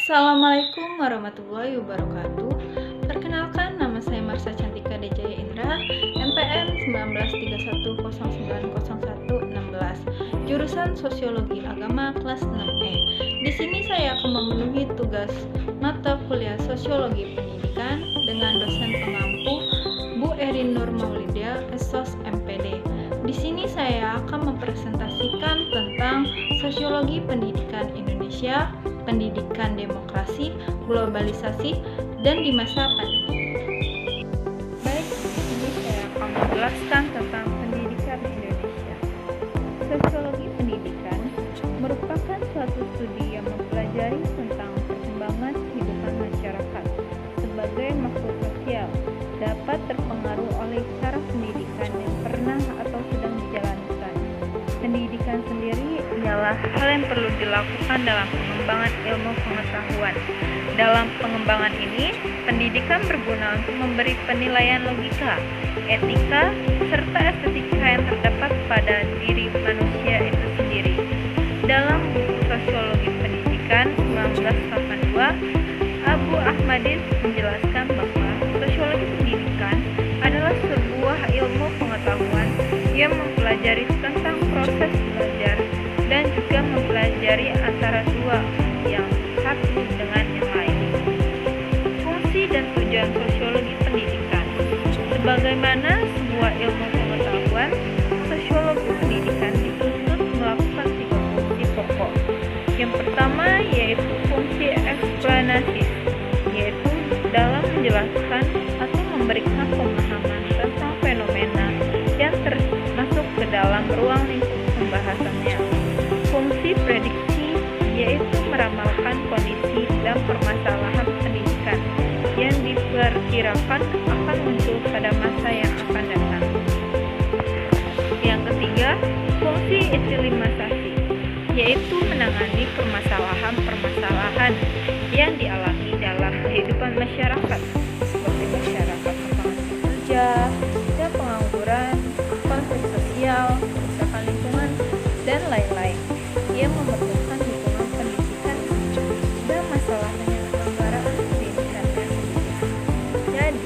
Assalamualaikum warahmatullahi wabarakatuh. Perkenalkan, nama saya Marsha Cantika Dejaya Indra, NPM 1931090116, jurusan Sosiologi Agama kelas 6E. Di sini saya akan memenuhi tugas mata kuliah Sosiologi Pendidikan dengan dosen pengampu Bu Erin Nur Maulidia, SOS MPD. Di sini saya akan mempresentasikan tentang Sosiologi Pendidikan Indonesia, pendidikan demokrasi, globalisasi, dan di masa pandemi. Baik, di sini saya akan menjelaskan tentang pendidikan Indonesia. Sosiologi pendidikan merupakan suatu studi yang mempelajari tentang perkembangan kehidupan masyarakat sebagai makhluk sosial, dapat terpengaruh oleh cara pendidikan yang pernah atau sedang dijalankan. Pendidikan sendiri ialah hal yang perlu dilakukan dalam pengembangan ilmu pengetahuan. Dalam pengembangan ini, pendidikan berguna untuk memberi penilaian logika, etika, serta estetika yang terdapat pada diri manusia itu sendiri. Dalam buku Sosiologi Pendidikan 1982, Abu Ahmadin menjelaskan bahwa sosiologi pendidikan adalah sebuah ilmu pengetahuan yang mempelajari tentang proses belajar dan juga mempelajari antara dua yang satu dengan yang lain. Fungsi dan tujuan sosiologi pendidikan. Sebagaimana sebuah ilmu pengetahuan, sosiologi pendidikan dituntut melakukan 3 fungsi pokok. Yang pertama yaitu fungsi eksplanasi, yaitu dalam menjelaskan atau memberikan pemahaman tentang fenomena yang termasuk ke dalam ruang lingkup pembahasannya. Fungsi prediksi, yaitu meramalkan kondisi dan permasalahan pendidikan yang diperkirakan akan muncul pada masa yang akan datang. Yang ketiga, fungsi utilimasasi, yaitu menangani permasalahan-permasalahan yang dialami dalam kehidupan masyarakat, seperti masyarakat lapangan kerja dan pengangguran, konflik sosial, kerusakan lingkungan, dan lain-lain yang memerlukan dukungan pendidikan dan masalah penyelenggaraan pendidikannya sendiri. Jadi,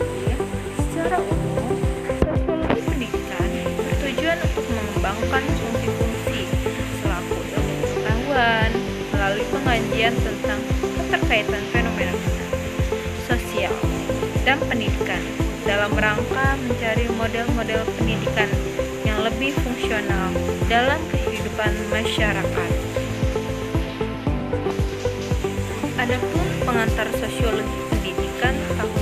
secara umum, sosiologi pendidikan bertujuan untuk mengembangkan fungsi-fungsi selaku ilmu pengetahuan melalui pengajian tentang keterkaitan fenomena sosial dan pendidikan dalam rangka mencari model-model pendidikan yang lebih fungsional dalam kehidupan masyarakat. Adapun pengantar sosiologi pendidikan tahun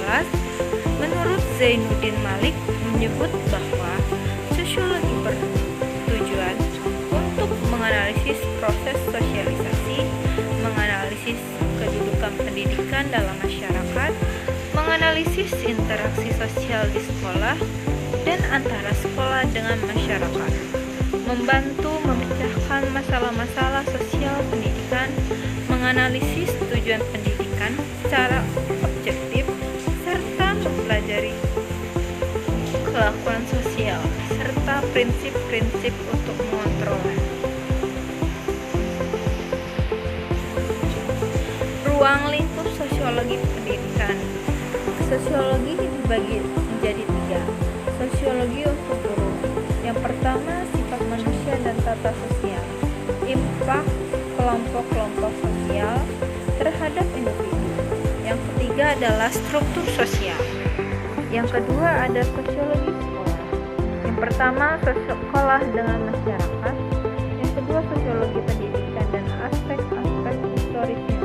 2011, menurut Zainuddin Malik menyebut bahwa sosiologi bertujuan untuk menganalisis proses sosialisasi, menganalisis kedudukan pendidikan dalam masyarakat, menganalisis interaksi sosial di sekolah dan antara sekolah dengan masyarakat, membantu memecahkan masalah-masalah sosial pendidikan, menganalisis tujuan pendidikan secara objektif, serta mempelajari kelakuan sosial, serta prinsip-prinsip untuk mengontrolnya. Ruang lingkup sosiologi pendidikan. Sosiologi dibagi menjadi 3. Sosiologi untuk guru. Yang pertama, sifat manusia dan tata sosial. Impak kelompok-kelompok sosial terhadap individu. Yang ketiga adalah struktur sosial. Yang kedua ada sosiologi sekolah. Yang pertama, sekolah dengan masyarakat. Yang kedua, sosiologi pendidikan dan aspek-aspek historisnya.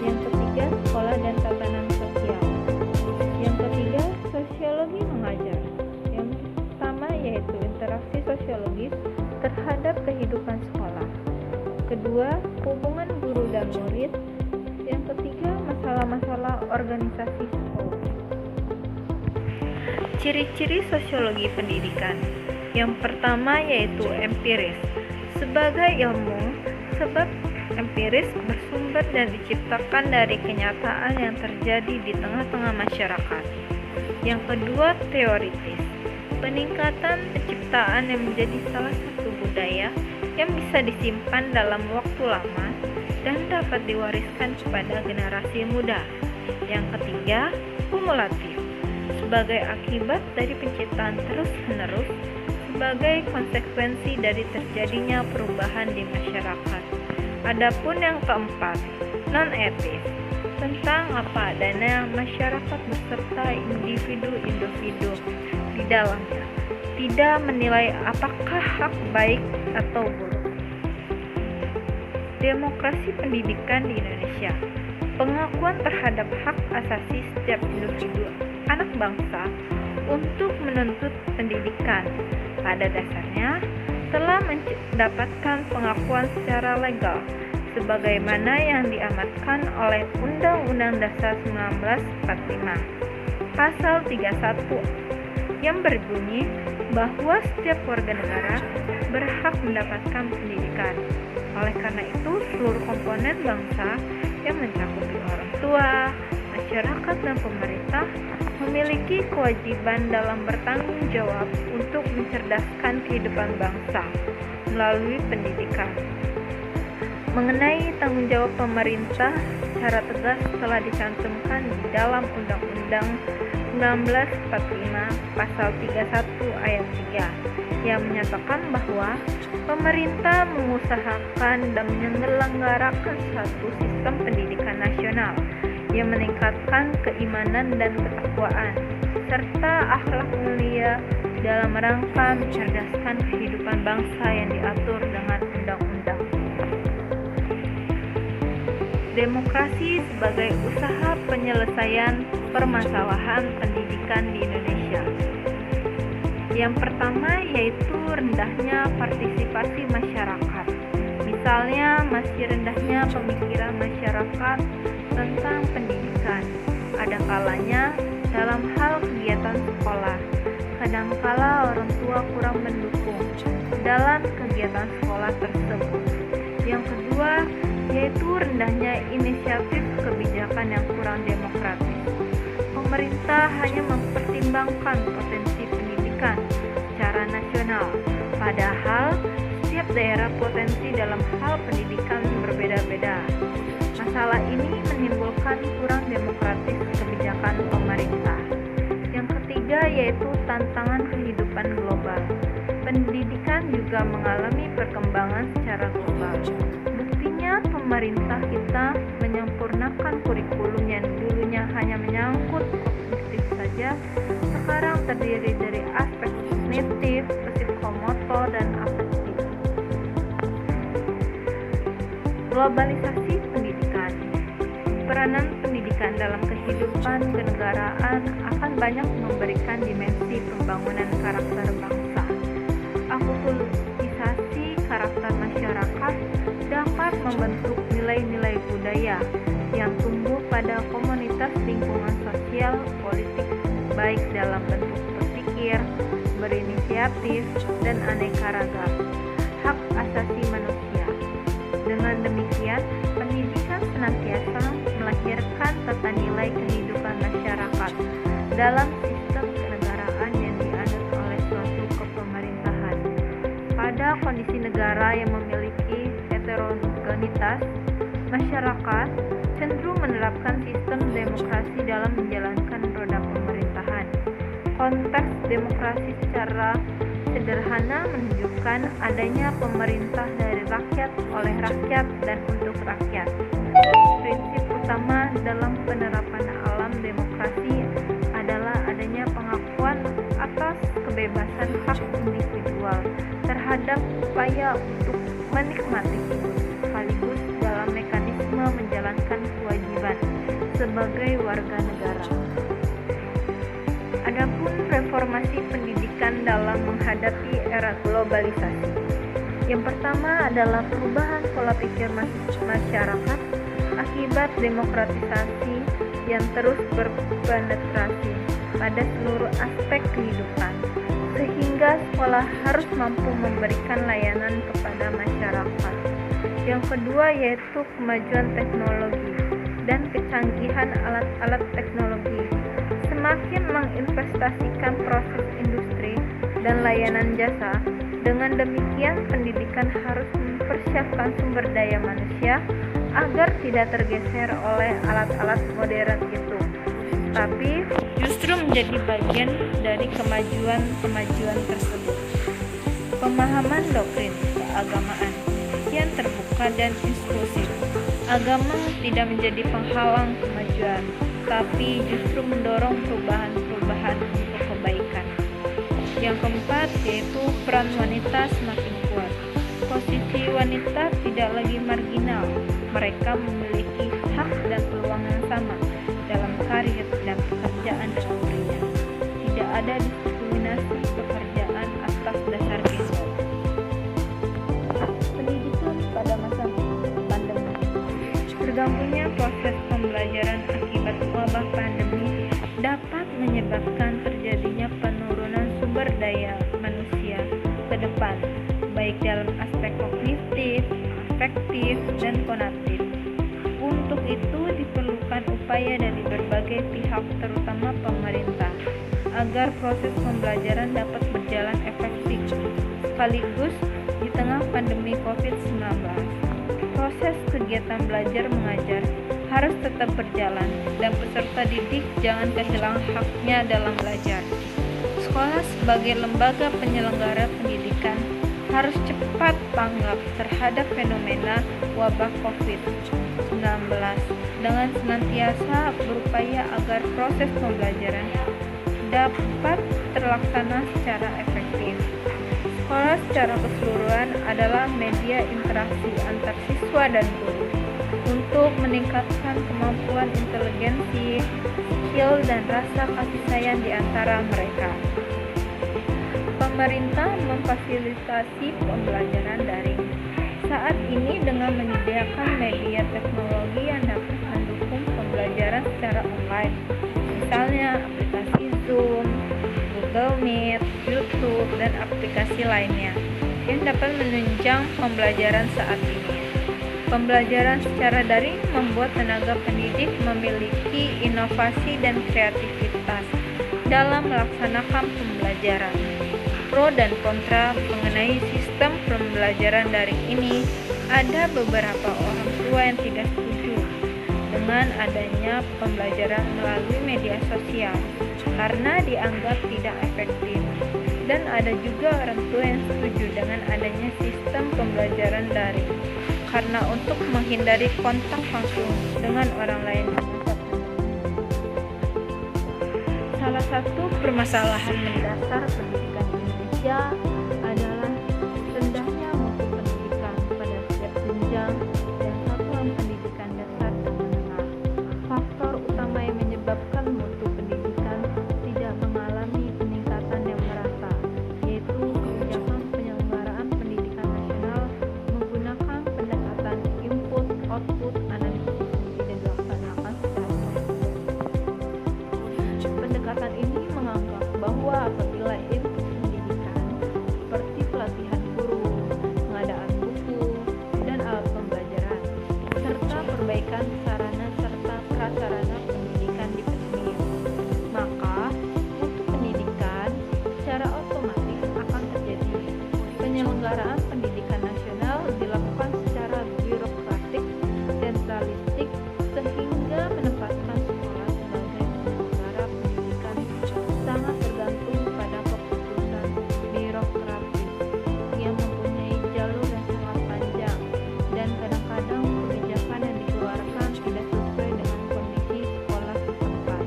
Yang ketiga, sekolah dan tatanan sosial. Yang ketiga, sosiologi mengajar. Yang pertama yaitu interaksi sosiologis terhadap kehidupan sekolah. Kedua, hubungan guru dan murid. Yang ketiga, masalah-masalah organisasi sekolah. Ciri-ciri sosiologi pendidikan. Yang pertama yaitu empiris. Sebagai ilmu, sebab empiris bersumber dan diciptakan dari kenyataan yang terjadi di tengah-tengah masyarakat. Yang kedua, teoritis. Peningkatan penciptaan yang menjadi salah satu budaya yang bisa disimpan dalam waktu lama dan dapat diwariskan kepada generasi muda. Yang ketiga, kumulatif, sebagai akibat dari penciptaan terus-menerus sebagai konsekuensi dari terjadinya perubahan di masyarakat. Adapun yang keempat, non-etis, tentang apa adanya masyarakat beserta individu-individu di dalamnya, tidak menilai apakah hak baik atau buruk. Demokrasi pendidikan di Indonesia. Pengakuan terhadap hak asasi setiap individu anak bangsa untuk menuntut pendidikan pada dasarnya telah mendapatkan pengakuan secara legal sebagaimana yang diamatkan oleh Undang-Undang Dasar 1945 Pasal 31 yang berbunyi bahwa setiap warga negara berhak mendapatkan pendidikan. Oleh karena itu, seluruh komponen bangsa yang mencakupi orang tua, masyarakat, dan pemerintah memiliki kewajiban dalam bertanggung jawab untuk mencerdaskan kehidupan bangsa melalui pendidikan. Mengenai tanggung jawab pemerintah secara tegas telah dicantumkan di dalam Undang-Undang 1945 Pasal 31 Ayat 3 yang menyatakan bahwa pemerintah mengusahakan dan menyelenggarakan suatu sistem pendidikan nasional yang meningkatkan keimanan dan ketakwaan serta akhlak mulia dalam rangka mencerdaskan kehidupan bangsa yang diatur dengan undang-undang. Demokrasi sebagai usaha penyelesaian permasalahan pendidikan di Indonesia. Yang pertama yaitu rendahnya partisipasi masyarakat. Misalnya masih rendahnya pemikiran masyarakat tentang pendidikan. Ada kalanya dalam hal kegiatan sekolah. Kadangkala orang tua kurang mendukung dalam kegiatan sekolah tersebut. Yang kedua yaitu rendahnya inisiatif kebijakan yang kurang demokratis. Pemerintah hanya mempertimbangkan potensi pendidikan secara nasional, padahal setiap daerah potensi dalam hal pendidikan berbeda-beda. Masalah ini menimbulkan kurang demokratis kebijakan pemerintah. Yang ketiga yaitu tantangan kehidupan global. Pendidikan juga mengalami perkembangan secara global. Buktinya pemerintah kita menyempurnakan kurikulum yang dulunya hanya menyangkut kognitif saja, sekarang terdiri dari aspek kognitif, psikomotor, dan afektif. Globalisasi pendidikan. Peranan pendidikan dalam kehidupan kenegaraan akan banyak memberikan dimensi pembangunan karakter bangsa. Akulturasi karakter masyarakat dapat membentuk nilai-nilai budaya yang tumbuh pada komunitas lingkungan sosial politik baik dalam bentuk berpikir, berinisiatif, dan aneka ragam hak asasi manusia. Dengan demikian, pendidikan senantiasa melahirkan tata nilai kehidupan masyarakat dalam sistem kenegaraan yang dianut oleh suatu kepemerintahan. Pada kondisi negara yang memiliki heterogenitas, masyarakat cenderung menerapkan sistem demokrasi dalam menjalankan roda pemerintahan. Konteks demokrasi secara sederhana menunjukkan adanya pemerintah dari rakyat, oleh rakyat, dan untuk rakyat. Prinsip utama dalam penerapan alam demokrasi adalah adanya pengakuan atas kebebasan hak individual terhadap upaya untuk menikmati hidup, sekaligus dalam mekanisme menjalankan kewajiban sebagai warga negara. Adapun reformasi pendidikan dalam menghadapi era globalisasi. Yang pertama adalah perubahan pola pikir masyarakat akibat demokratisasi yang terus berpenetrasi pada seluruh aspek kehidupan, sehingga sekolah harus mampu memberikan layanan kepada masyarakat. Yang kedua yaitu kemajuan teknologi dan kecanggihan alat-alat teknologi. Semakin menginvestasikan proses industri dan layanan jasa, dengan demikian pendidikan harus mempersiapkan sumber daya manusia agar tidak tergeser oleh alat-alat modern itu, tapi justru menjadi bagian dari kemajuan tersebut. Pemahaman doktrin keagamaan yang terbuka dan inklusif. Agama tidak menjadi penghalang kemajuan, tapi justru mendorong perubahan-perubahan untuk kebaikan. Yang keempat yaitu peran wanita semakin kuat. Posisi wanita tidak lagi marginal. Mereka memiliki hak dan peluang yang sama dalam karir dan pekerjaan dengan pria. Tidak ada diskriminasi pekerjaan atas dasar gender. Pendidikan pada masa pandemi. Bergabungnya proses pembelajaran akibat wabah pandemi dapat menyebabkan terjadinya penurunan sumber daya manusia ke depan, baik dalam aspek kognitif, afektif, dan konatif. Untuk itu diperlukan upaya dari berbagai pihak, terutama pemerintah, agar proses pembelajaran dapat berjalan efektif, sekaligus di tengah pandemi COVID-19. Proses kegiatan belajar mengajar harus tetap berjalan dan peserta didik jangan kehilangan haknya dalam belajar. Sekolah sebagai lembaga penyelenggara pendidikan harus cepat tanggap terhadap fenomena wabah COVID-19 dengan senantiasa berupaya agar proses pembelajaran dapat terlaksana secara efektif. Sekolah secara keseluruhan adalah media interaksi antar siswa dan guru untuk meningkatkan kemampuan inteligensi, skill, dan rasa kasih sayang di antara mereka. Pemerintah memfasilitasi pembelajaran daring saat ini dengan menyediakan media teknologi yang dapat mendukung pembelajaran secara online, misalnya aplikasi Zoom, Google Meet, YouTube, dan aplikasi lainnya yang dapat menunjang pembelajaran saat ini. Pembelajaran secara daring membuat tenaga pendidik memiliki inovasi dan kreativitas dalam melaksanakan pembelajaran. Pro dan kontra mengenai sistem pembelajaran daring ini, ada beberapa orang tua yang tidak setuju dengan adanya pembelajaran melalui media sosial karena dianggap tidak efektif. Dan ada juga orang tua yang setuju dengan adanya sistem pembelajaran daring karena untuk menghindari kontak langsung dengan orang lain. Salah satu permasalahan mendasar pendidikan Indonesia adalah rendahnya mutu pendidikan pada setiap jenjang dan satuan pendidikan dasar dan menengah. Faktor utama yang menyebabkan mutu pendidikan tidak mengalami peningkatan yang merata, yaitu kebijakan penyelenggaraan pendidikan nasional menggunakan pendekatan input-output analisis yang tidak dilaksanakan secara sistematis. Pendekatan ini menganggap bahwa apabila input pendidikan seperti pelatihan guru, pengadaan buku, dan alat pembelajaran, serta perbaikan sarana serta prasarana pendidikan dipenuhi, maka mutu pendidikan secara otomatis akan terjadi. Penyelenggaraan pendidikan nasional dilakukan secara birokratik, sentralistik, sehingga menempatkan sekolah sebagai penyelenggara pendidikan sangat tergantung pada keputusan birokratis yang mempunyai jalur yang sangat panjang, dan kadang-kadang kebijakan yang dikeluarkan tidak sesuai dengan kondisi sekolah setempat.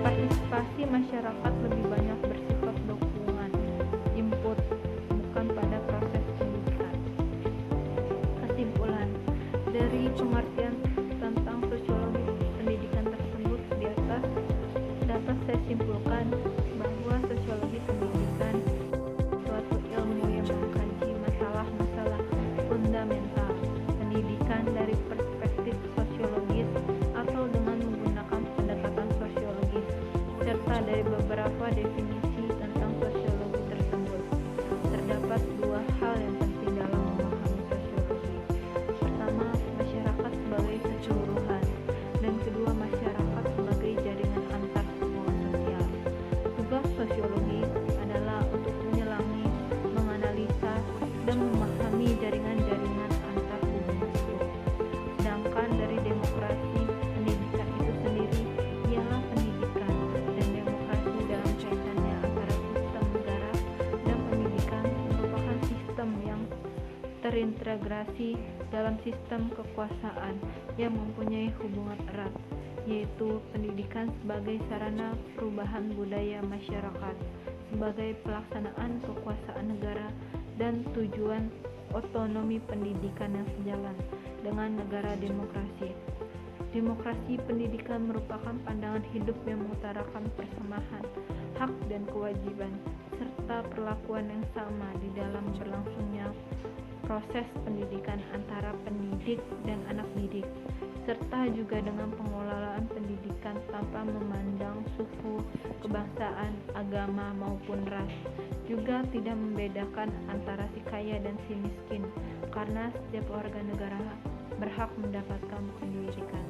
Partisipasi masyarakat lebih banyak bersifat dukungan, input, bukan pada proses pendidikan. Kesimpulan dari pengertian tentang sosiologi pendidikan tersebut di atas, dapat saya simpulkan bahwa sosiologi pendidikan suatu ilmu yang mengkaji masalah-masalah fundamental pendidikan dari perspektif sosiologis atau dengan menggunakan pendekatan sosiologis, serta dari beberapa definisi tentang sosiologi tersebut. Terdapat dua hal yang penting dalam memahami sosiologi. Pertama, masyarakat sebagai keseluruhan, dan kedua, masyarakat sebagai jaringan antar hubungan sosial. Tugas sosiologi adalah untuk menyelami, menganalisa, dan memahami jaringan-jaringan antar hubungan itu. Sedangkan terintegrasi dalam sistem kekuasaan yang mempunyai hubungan erat, yaitu pendidikan sebagai sarana perubahan budaya masyarakat, sebagai pelaksanaan kekuasaan negara dan tujuan otonomi pendidikan yang sejalan dengan negara demokrasi. Demokrasi pendidikan merupakan pandangan hidup yang mengutarakan persamaan, hak dan kewajiban, serta perlakuan yang sama di dalam berlangsungnya proses pendidikan antara pendidik dan anak didik, serta juga dengan pengelolaan pendidikan tanpa memandang suku, kebangsaan, agama, maupun ras. Juga tidak membedakan antara si kaya dan si miskin, karena setiap warga negara berhak mendapatkan pendidikan.